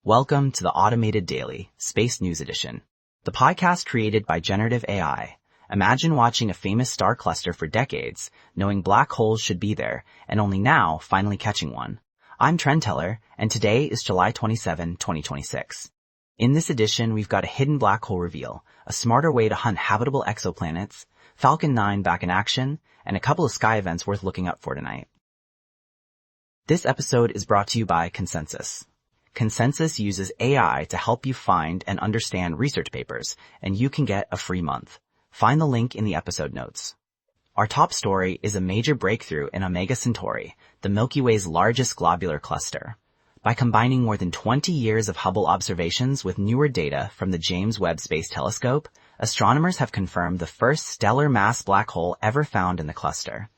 Welcome to the Automated Daily, Space News Edition, the podcast created by generative AI. Imagine watching a famous star cluster for decades, knowing black holes should be there, and only now finally catching one. I'm Trend Teller, and today is July 27, 2026. In this edition, we've got a hidden black hole reveal, a smarter way to hunt habitable exoplanets, Falcon 9 back in action, and a couple of sky events worth looking up for tonight. This episode is brought to you by Consensus. Consensus uses AI to help you find and understand research papers, and you can get a free month. Find the link in the episode notes. Our top story is a major breakthrough in Omega Centauri, the Milky Way's largest globular cluster. By combining more than 20 years of Hubble observations with newer data from the James Webb Space Telescope, astronomers have confirmed the first stellar mass black hole ever found in the cluster.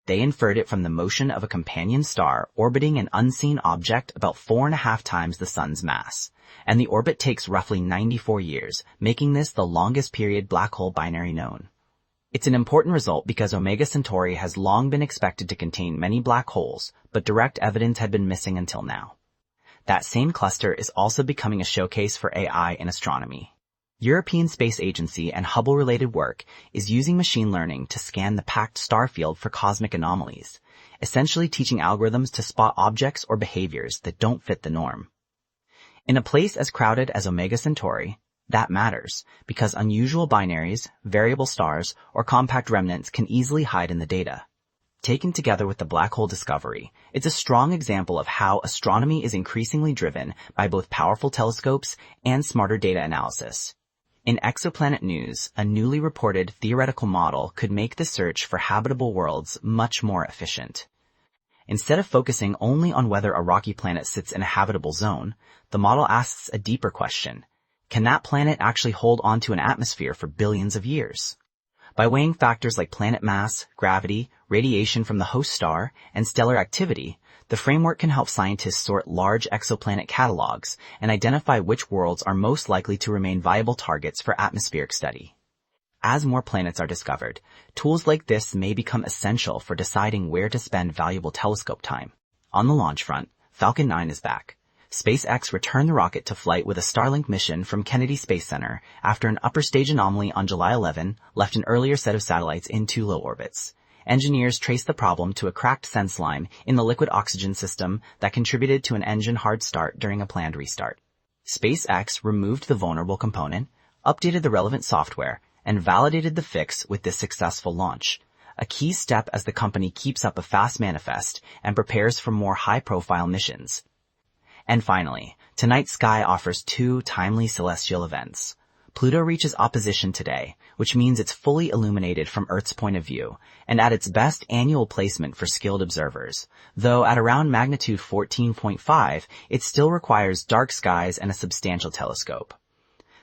They inferred it from the motion of a companion star orbiting an unseen object about 4.5 times the sun's mass, and the orbit takes roughly 94 years, making this the longest period black hole binary known. It's an important result because Omega Centauri has long been expected to contain many black holes, but direct evidence had been missing until now. That same cluster is also becoming a showcase for AI in astronomy. European Space Agency and Hubble-related work is using machine learning to scan the packed star field for cosmic anomalies, essentially teaching algorithms to spot objects or behaviors that don't fit the norm. In a place as crowded as Omega Centauri, that matters, because unusual binaries, variable stars, or compact remnants can easily hide in the data. Taken together with the black hole discovery, it's a strong example of how astronomy is increasingly driven by both powerful telescopes and smarter data analysis. In Exoplanet news, a newly reported theoretical model could make the search for habitable worlds much more efficient. Instead of focusing only on whether a rocky planet sits in a habitable zone, the model asks a deeper question. Can that planet actually hold onto an atmosphere for billions of years? By weighing factors like planet mass, gravity, radiation from the host star, and stellar activity, the framework can help scientists sort large exoplanet catalogs and identify which worlds are most likely to remain viable targets for atmospheric study. As more planets are discovered, tools like this may become essential for deciding where to spend valuable telescope time. On the launch front, Falcon 9 is back. SpaceX returned the rocket to flight with a Starlink mission from Kennedy Space Center after an upper stage anomaly on July 11 left an earlier set of satellites in too low orbits. Engineers traced the problem to a cracked sense line in the liquid oxygen system that contributed to an engine hard start during a planned restart. SpaceX removed the vulnerable component, updated the relevant software, and validated the fix with this successful launch, a key step as the company keeps up a fast manifest and prepares for more high-profile missions. And finally, tonight's sky offers two timely celestial events. Pluto reaches opposition today, which means it's fully illuminated from Earth's point of view, and at its best annual placement for skilled observers, though at around magnitude 14.5, it still requires dark skies and a substantial telescope.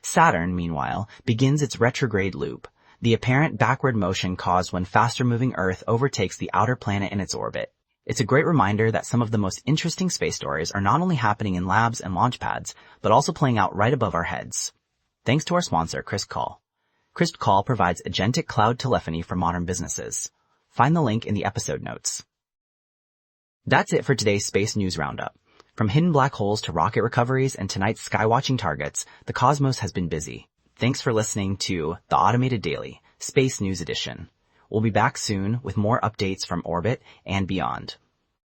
Saturn, meanwhile, begins its retrograde loop, the apparent backward motion caused when faster-moving Earth overtakes the outer planet in its orbit. It's a great reminder that some of the most interesting space stories are not only happening in labs and launch pads, but also playing out right above our heads. Thanks to our sponsor, Crystcall. Crystcall provides agentic cloud telephony for modern businesses. Find the link in the episode notes. That's it for today's Space News Roundup. From hidden black holes to rocket recoveries and tonight's skywatching targets, the cosmos has been busy. Thanks for listening to the Automated Daily, Space News Edition. We'll be back soon with more updates from orbit and beyond.